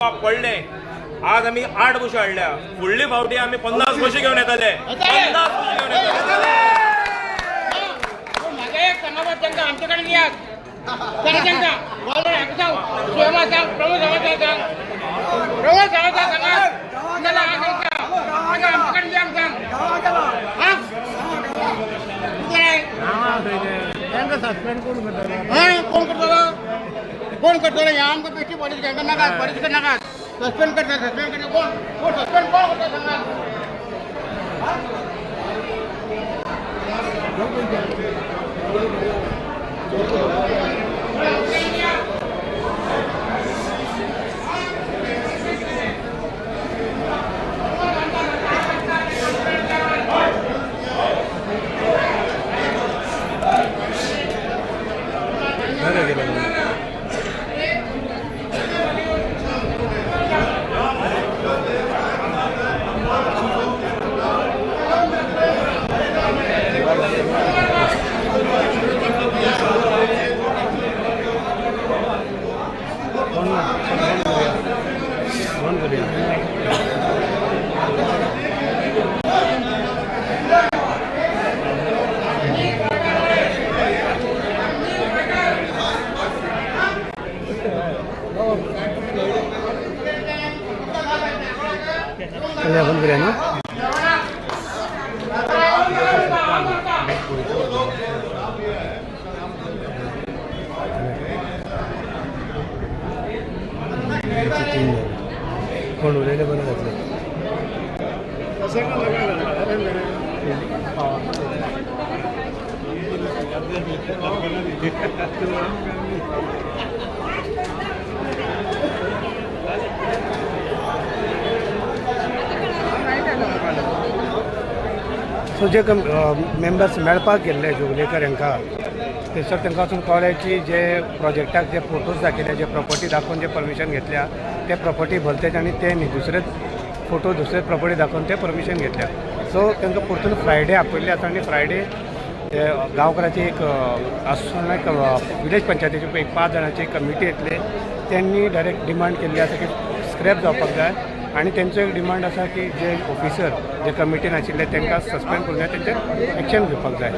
पडले. आज आम्ही 8 बशी हाडल्या. फुडली फावटी आम्ही 50 बशी घेऊन येतले. 50 बशी घेऊन येतले. माझे एक समाज त्यांना आमच्याकडे या त्यांना बोलणार सांग सोमा सांग प्रमोद समाज सांग प्रमोद समाज सांग त्याला आमच्याकडे या सांग हा त्यांना सस्पेंड कोण करतो हां कोण करतो या आमको पेटी पोलीस करना का पोलीस करना का सस्पेंड करना कोण सस्पेंड कोण करतो सांगा बंद करें ना कोण उरेले बरं घातलं सो जे मेंबर्स मेळपाक गेल्ले जोगलेकर हांकां थंयसर तांकां वचून कळ्ळें की जे प्रोजेक्टाक जे फोटोज दाखयले जे प्रॉपर्टी दाखोवन जे परमिशन घेतल्या ते प्रॉपर्टी भलतेच आनी ते न्ही दुसरेच फोटो दुसरे प्रॉपर्टी दाखोवन ते परमिशन घेतल्या. सो तांकां परतून फ्रायडे आपयल्ले आसा आनी फ्रायडे गांवकाराची एक आसून एक विलेज पंचायतीची एक 5 जाणांची कमिटी येतले. त्यांनी डायरेक्ट डिमांड केल्ली आसा की स्क्रॅप जावपाक जाय आनी तेंचो एक डिमांड आसा की जे ऑफिसर जे कमिटीन आशिल्ले तांकां सस्पेंड करून तेंचेर एक्शन घेवपाक जाय.